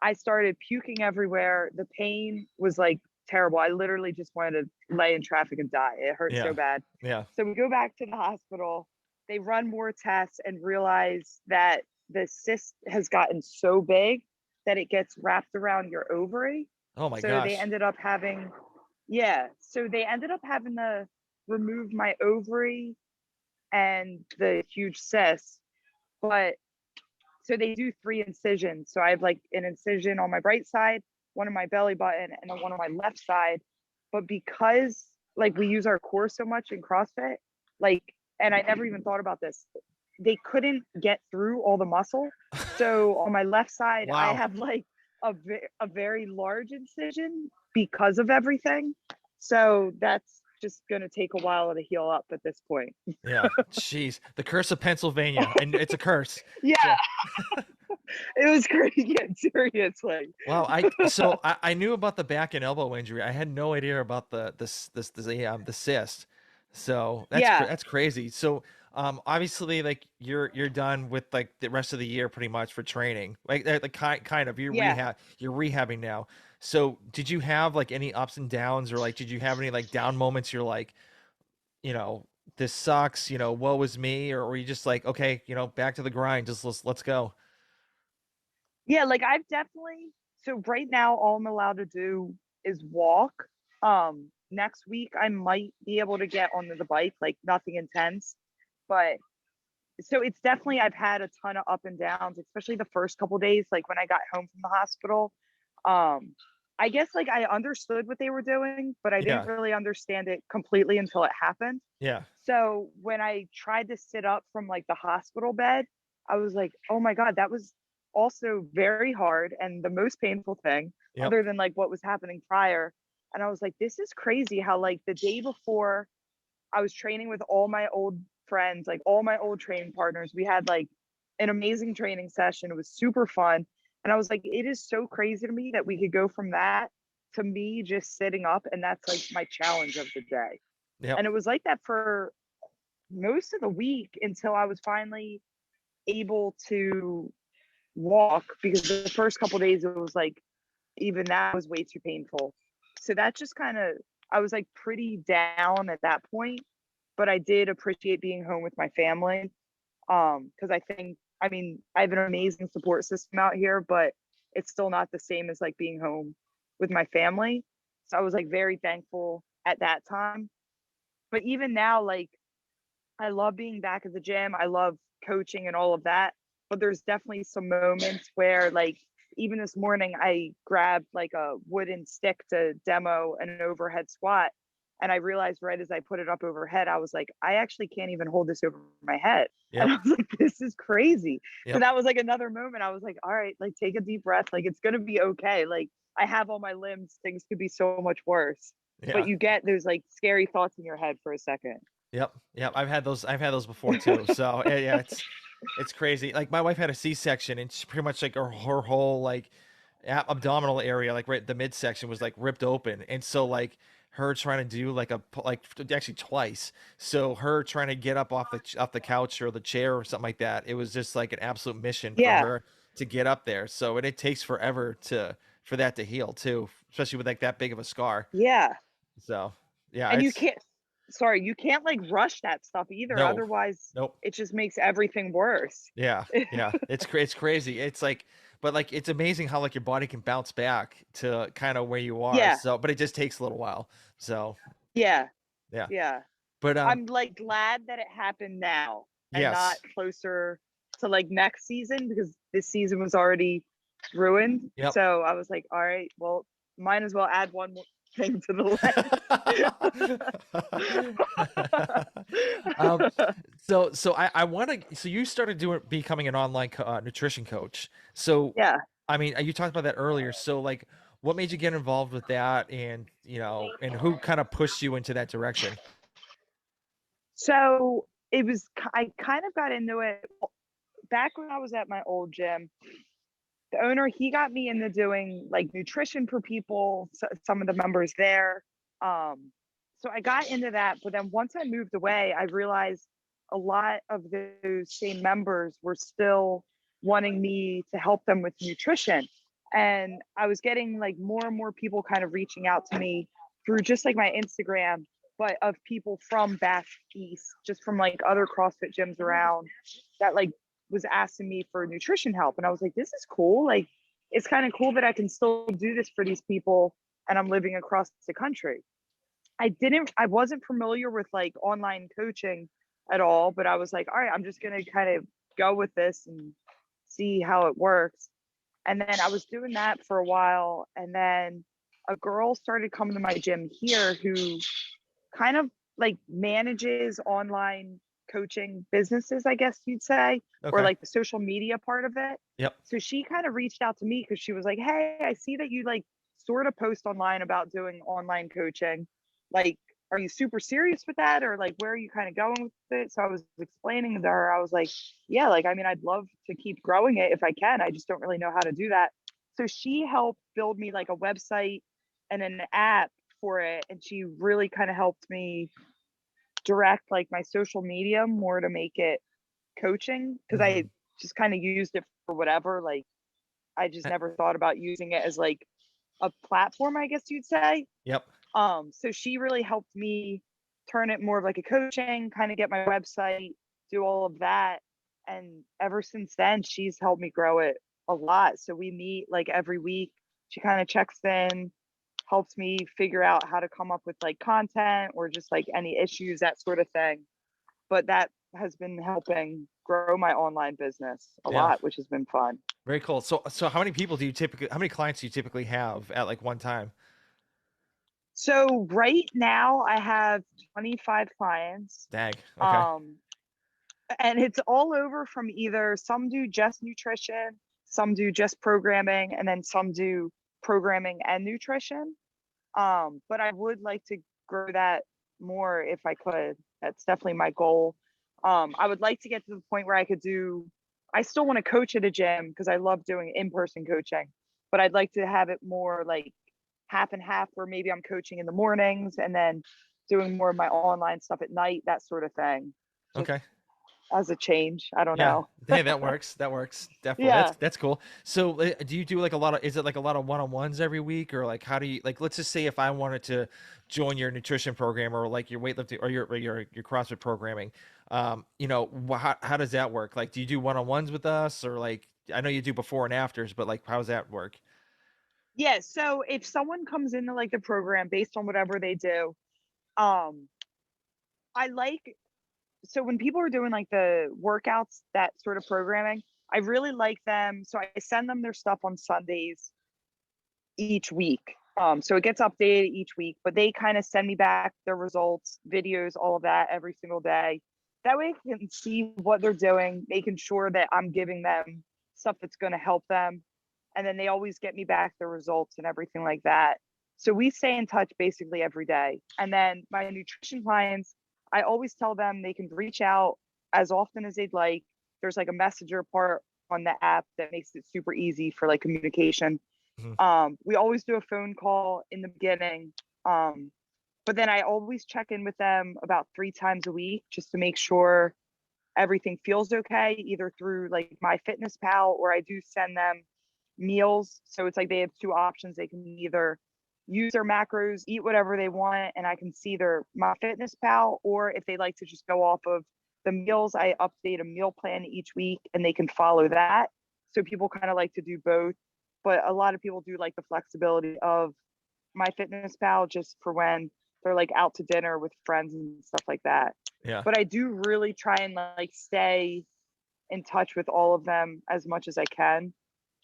I started puking everywhere. The pain was like terrible. I literally just wanted to lay in traffic and die. It hurt so Yeah. bad. Yeah. So we go back to the hospital. They run more tests and realize that the cyst has gotten so big that it gets wrapped around your ovary. Oh my So they gosh. ended up having, yeah. So they ended up having to remove my ovary and the huge cyst. But so they do 3 incisions. So I have like an incision on my right side, one on my belly button, and then one on my left side. But because like we use our core so much in CrossFit, like, and I never even thought about this, they couldn't get through all the muscle. So on my left side, I Wow. have like a very large incision because of everything. So that's just going to take a while to heal up at this point. Yeah. Jeez. The curse of Pennsylvania. And it's a curse. Yeah, So it was crazy. Seriously. wow, I knew about the back and elbow injury. I had no idea about the cyst. So Yeah, that's crazy. So obviously like you're done with like the rest of the year pretty much for training. Like kind of yeah. you're rehabbing now. So did you have like any ups and downs, or like did you have any like down moments you're like, you know, this sucks, you know, woe is me, or were you just like, okay, you know, back to the grind, just let's go. Yeah, like I've definitely, so right now all I'm allowed to do is walk. Next week I might be able to get onto the bike, like nothing intense. But so it's definitely, I've had a ton of up and downs, especially the first couple days, like when I got home from the hospital. Um, I guess like I understood what they were doing, but I didn't Yeah. really understand it completely until it happened. Yeah. So when I tried to sit up from like the hospital bed, I was like, oh my God, that was also very hard and the most painful thing, Yep. other than like what was happening prior. And I was like, this is crazy how like the day before I was training with all my old friends, like all my old training partners. We had like an amazing training session. It was super fun. And I was like, it is so crazy to me that we could go from that to me just sitting up. And that's like my challenge of the day. Yep. And it was like that for most of the week until I was finally able to walk, because the first couple days it was like even that was way too painful. So that just kind of, I was like pretty down at that point, but I did appreciate being home with my family. Because I think, I mean, I have an amazing support system out here, but it's still not the same as like being home with my family. So I was like very thankful at that time. But even now, like I love being back at the gym. I love coaching and all of that. But there's definitely some moments where, like, even this morning, I grabbed like a wooden stick to demo an overhead squat. And I realized right as I put it up overhead, I was like, I actually can't even hold this over my head. And Yep. I was like, this is crazy. So Yep. that was like another moment. I was like, all right, like take a deep breath. Like it's going to be okay. Like I have all my limbs. Things could be so much worse. But Yeah. you get those like scary thoughts in your head for a second. Yep. Yep. I've had those before too. So yeah, it's crazy. Like my wife had a C-section, and she pretty much like her whole like abdominal area, like right the midsection, was like ripped open, and so like her trying to do like actually twice. So her trying to get up off the couch or the chair or something like that. It was just like an absolute mission for Yeah. her to get up there. So and it takes forever for that to heal too, especially with like that big of a scar. Yeah. So yeah, And you it's can't, sorry, you can't like rush that stuff either. no, Otherwise, nope. it just makes everything worse. Yeah, yeah, it's crazy. It's like, but like it's amazing how like your body can bounce back to kind of where you are. Yeah. So, but it just takes a little while. So, Yeah. yeah. Yeah. But I'm like glad that it happened now and not yes, closer to like next season, because this season was already ruined. yep. So I was like, all right, well, might as well add one more thing to the um, list. so I want to. So you started doing becoming an online nutrition coach. So, Yeah. I mean, you talked about that earlier. So, like, what made you get involved with that, and and who kind of pushed you into that direction? So it was, I kind of got into it back when I was at my old gym. The owner, he got me into doing like nutrition for people, so, some of the members there. So I got into that, but then once I moved away, I realized a lot of those same members were still wanting me to help them with nutrition. And I was getting like more and more people kind of reaching out to me through just like my Instagram, but of people from back east, just from like other CrossFit gyms around, that like was asking me for nutrition help. And I was like, this is cool. Like, it's kind of cool that I can still do this for these people and I'm living across the country. I wasn't familiar with like online coaching at all, but I was like, all right, I'm just going to kind of go with this and see how it works. And then I was doing that for a while. And then a girl started coming to my gym here who kind of like manages online coaching businesses, I guess you'd say, or Okay. like the social media part of it. Yep. So she kind of reached out to me because she was like, hey, I see that you like sort of post online about doing online coaching. Like, are you super serious with that? Or like, where are you kind of going with it? So I was explaining to her, I was like, yeah, like, I mean, I'd love to keep growing it if I can. I just don't really know how to do that. So she helped build me like a website and an app for it. And she really kind of helped me direct like my social media more to make it coaching, because I Hmm. just kind of used it for whatever. Like I just never thought about using it as like a platform, I guess you'd say. Yep. So she really helped me turn it more of like a coaching, kind of get my website, do all of that. And ever since then, she's helped me grow it a lot. So we meet like every week. She kind of checks in, helps me figure out how to come up with like content or just like any issues, that sort of thing. But that has been helping grow my online business a Yeah. lot, which has been fun. Very cool. So how many clients do you typically have at like one time? So right now I have 25 clients. Dang. Okay. Um, and it's all over from either some do just nutrition, some do just programming, and then some do programming and nutrition. But I would like to grow that more if I could. That's definitely my goal. I would like to get to the point where I still want to coach at a gym because I love doing in-person coaching, but I'd like to have it more like half and half, where maybe I'm coaching in the mornings and then doing more of my online stuff at night, that sort of thing. Just Okay. as a change. I don't Yeah. know. Hey, that works. That works. Definitely. Yeah. That's cool. So, do you do like a lot of, is it like a lot of one-on-ones every week, or like how do you, like, let's just say if I wanted to join your nutrition program or like your weightlifting or your CrossFit programming, how does that work? Like, do you do one-on-ones with us, or like, I know you do before and afters, but like, how does that work? Yeah. So if someone comes into like the program based on whatever they do, um, I like so when people are doing like the workouts, that sort of programming, I really like them. So I send them their stuff on Sundays each week. So it gets updated each week, but they kind of send me back their results, videos, all of that every single day. That way I can see what they're doing, making sure that I'm giving them stuff that's going to help them. And then they always get me back the results and everything like that. So we stay in touch basically every day. And then my nutrition clients, I always tell them they can reach out as often as they'd like. There's like a messenger part on the app that makes it super easy for like communication. Mhm. We always do a phone call in the beginning. But then I always check in with them about 3 times a week just to make sure everything feels okay, either through like my fitness pal, or I do send them meals. So it's like they have two options. They can either use their macros, eat whatever they want, and I can see their my fitness pal, or if they like to just go off of the meals, I update a meal plan each week and they can follow that. So people kind of like to do both, but a lot of people do like the flexibility of my fitness pal just for when they're like out to dinner with friends and stuff like that. Yeah. But I do really try and like stay in touch with all of them as much as I can,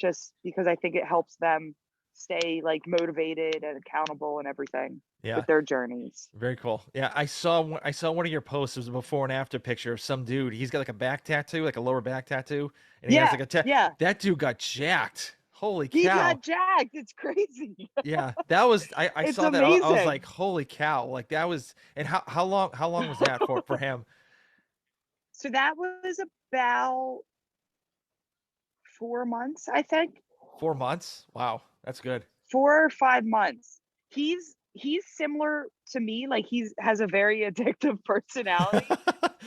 just because I think it helps them stay like motivated and accountable and everything Yeah. with their journeys. Very cool. Yeah, I saw one of your posts. It was a before and after picture of some dude. He's got like a back tattoo, like a lower back tattoo, and he has Yeah, like yeah. that dude got jacked. Holy He cow. got jacked. It's crazy. Yeah, that was I It's saw that. I was amazing. like, holy cow. Like that was, and how long was that for him? So that was about 4 months, I think. 4 months? Wow, that's good. 4 or 5 months. He's similar to me. Like he's has a very addictive personality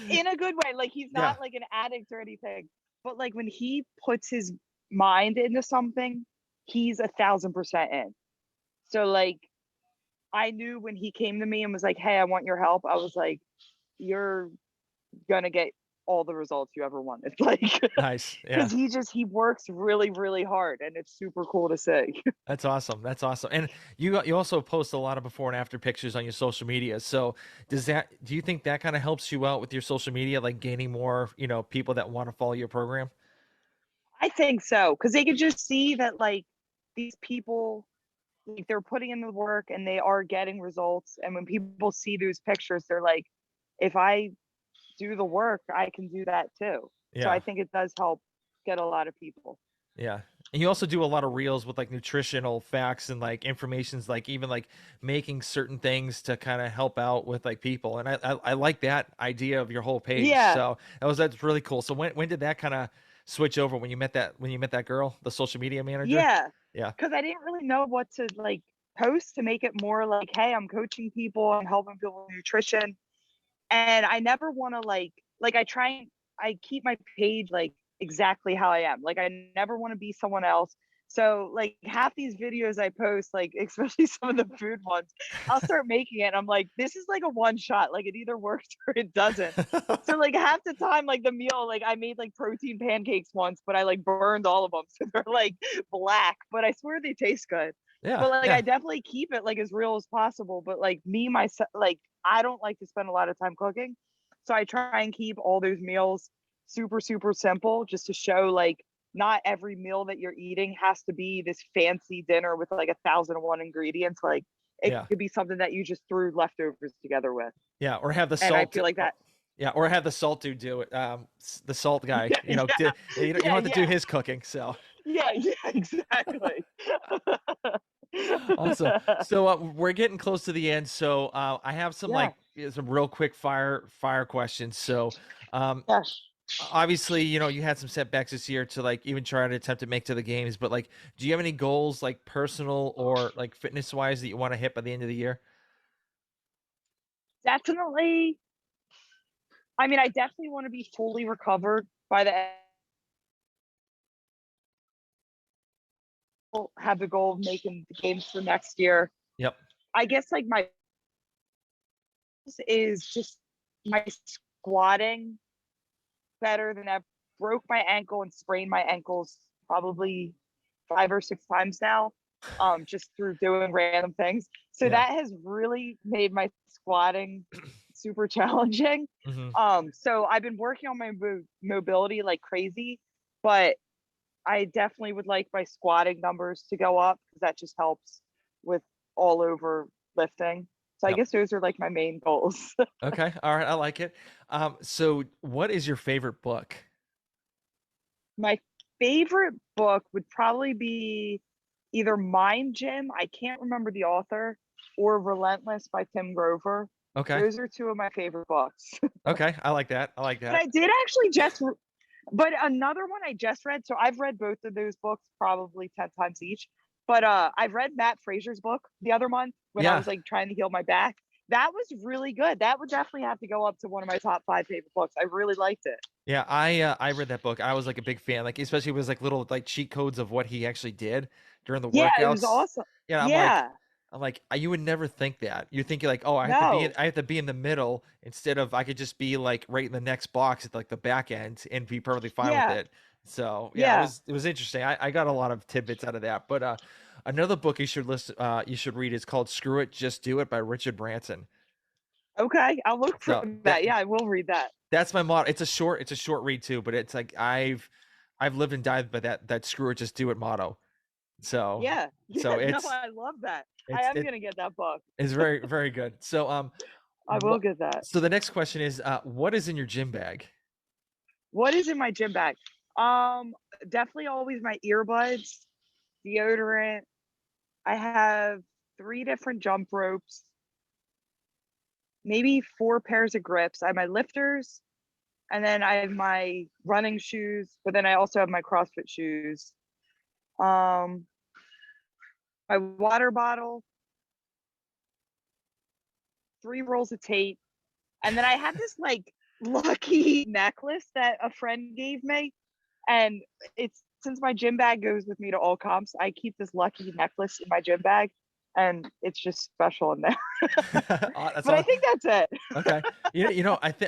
in a good way. Like he's Yeah. not like an addict or anything. But like when he puts his mind into something, he's 1,000% in. So like I knew when he came to me and was like, "Hey, I want your help." I was like, "You're gonna get all the results you ever wanted." Like, Nice. Yeah. because he works really, really hard, and it's super cool to see. That's awesome. That's awesome. And you also post a lot of before and after pictures on your social media. So do you think that kind of helps you out with your social media, like gaining more, people that want to follow your program? I think so, because they could just see that like these people, like they're putting in the work and they are getting results. And when people see those pictures, they're like, if I do the work, I can do that too. So I Yeah. think it does help get a lot of people. Yeah. And you also do a lot of reels with like nutritional facts and like informations, like even like making certain things to kind of help out with like people. And I like that idea of your whole page. Yeah, So that's really cool. So when did that kind of switch over when you met that girl, the social media manager? yeah. Yeah. Because I didn't really know what to like post to make it more like, hey, I'm coaching people, I'm helping people with nutrition. And I never want to like I keep my page like exactly how I am. Like I never want to be someone else. So like half these videos I post, like especially some of the food ones, I'll start making it. And I'm like, this is like a one shot. Like it either works or it doesn't. So like half the time, like the meal, like I made like protein pancakes once, but I like burned all of them. So they're like black, but I swear they taste good. Yeah. But like Yeah. I definitely keep it like as real as possible. But like me, myself, like I don't like to spend a lot of time cooking. So I try and keep all those meals super, super simple just to show like not every meal that you're eating has to be this fancy dinner with like 1,001 ingredients. Like it Yeah. could be something that you just threw leftovers together with. Yeah. Or have the And I salt. feel like that. Yeah. Or have the salt dude do it. The salt guy, Yeah, you don't yeah, have to do yeah. his cooking. So Yeah, yeah, exactly. Awesome. So we're getting close to the end. So I have some Yeah, some real quick fire questions. So um, yes. obviously, you had some setbacks this year to like even try to attempt to make to the games. But like, do you have any goals like personal or like fitness wise that you want to hit by the end of the year? Definitely. I mean, I definitely want to be fully recovered by the end. Have the goal of making the games for next year. Yep. I guess like my is just my squatting better than ever. Broke my ankle and sprained my ankles probably 5 or 6 times now, just through doing random things. So Yeah. that has really made my squatting super challenging. Hmm. So I've been working on my mobility like crazy, but I definitely would like my squatting numbers to go up because that just helps with all over lifting. So I Yep. guess those are like my main goals. Okay. All right. I like it. So what is your favorite book? My favorite book would probably be either Mind Gym, I can't remember the author, or Relentless by Tim Grover. Okay. Those are two of my favorite books. Okay. I like that. I like But that. I did actually but another one I just read. So I've read both of those books probably 10 times each. But I've read Matt Fraser's book the other month when I Yeah. was like trying to heal my back. That was really good. That would definitely have to go up to one of my top 5 favorite books. I really liked it. Yeah, I read that book. I was like a big fan, like especially it was like little like cheat codes of what he actually did during the Yeah, it was workouts. awesome. Yeah, Yeah. I'm like, you would never think that. You think like, oh, No. I have to be in the middle instead of I could just be like right in the next box at like the back end and be perfectly fine with Yeah. it. So yeah, Yeah. it was interesting. I got a lot of tidbits out of that. But another book you should read is called Screw It, Just Do It by Richard Branson. Okay. I'll look for So that. Yeah, I will read that. that's my motto. It's a short read too, but it's like I've lived and died by that screw it, just do it motto. So Yeah. so Yeah. No, I love that. I am it gonna get that book. is very, very good. So I will what get that. so the next question is what is in your gym bag? What is in my gym bag? Um, Definitely always my earbuds, deodorant. I have 3 different jump ropes, maybe 4 pairs of grips. I have my lifters, and then I have my running shoes, but then I also have my CrossFit shoes. Um, my water bottle, 3 rolls of tape, and then I have this like lucky necklace that a friend gave me. And it's since my gym bag goes with me to all comps, I keep this lucky necklace in my gym bag and it's just special in there. That's But I all. think that's it. Okay.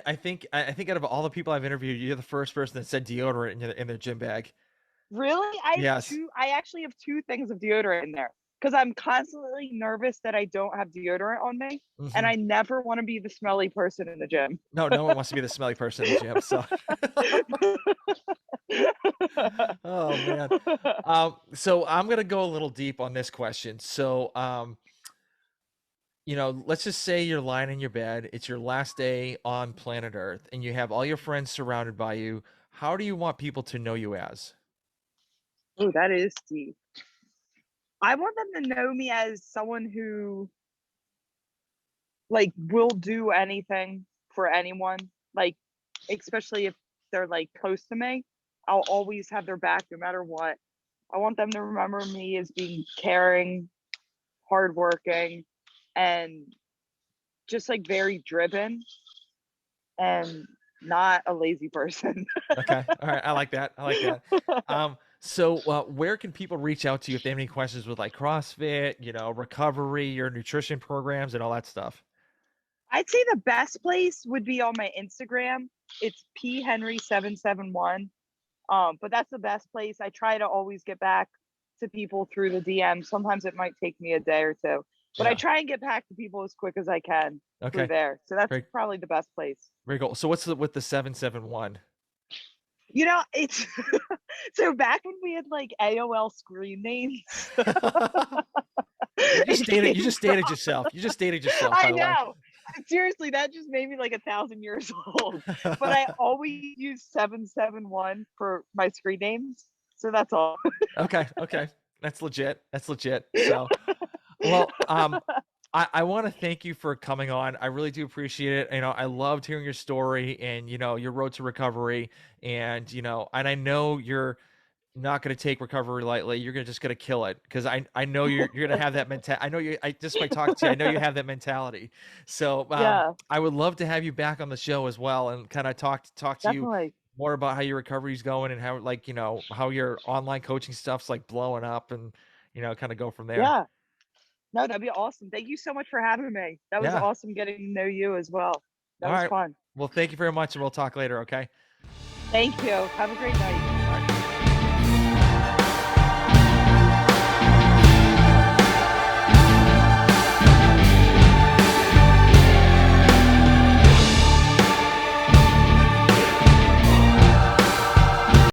I think out of all the people I've interviewed, you're the first person that said deodorant in their gym bag. Really? Yes. I actually have 2 things of deodorant in there because I'm constantly nervous that I don't have deodorant on me. And Hmm. I never want to be the smelly person in the gym. No, no one wants to be the smelly person in the gym. So oh man. So I'm gonna go a little deep on this question. So let's just say you're lying in your bed, it's your last day on planet Earth, and you have all your friends surrounded by you. How do you want people to know you as? Oh, that is deep. I want them to know me as someone who like will do anything for anyone, like especially if they're like close to me. I'll always have their back no matter what. I want them to remember me as being caring, hardworking, and just like very driven and not a lazy person. Okay. All right. I like that. I like that. So where can people reach out to you if they have any questions with like CrossFit, recovery, your nutrition programs and all that stuff? I'd say the best place would be on my Instagram. It's P Henry 771. But that's the best place. I try to always get back to people through the DM. Sometimes it might take me a day or two, but I Yeah. try and get back to people as quick as I can through Okay. there. So that's Very, probably the best place. very cool. So what's with the 771? It's so back when we had like AOL screen names, it You came just from. stated yourself. You just stated yourself, by I the way. know. Seriously, that just made me like 1,000 years old. But I always use 771 for my screen names. So that's all. Okay, okay. That's legit. That's legit. So, well, I want to thank you for coming on. I really do appreciate it. I loved hearing your story and your road to recovery, and and I know you're not going to take recovery lightly. You're just going to kill it because I know you're going to have that mentality. I know you. I just by talking to you, I know you have that mentality. So Yeah, I would love to have you back on the show as well and kind of talk to you definitely. more about how your recovery is going and how how your online coaching stuff's like blowing up and kind of go from there. Yeah. No, that'd be awesome. Thank you so much for having me. That was Yeah. awesome getting to know you as well. That All was right. fun. Well, thank you very much, and we'll talk later. Okay. Thank you. Have a great night.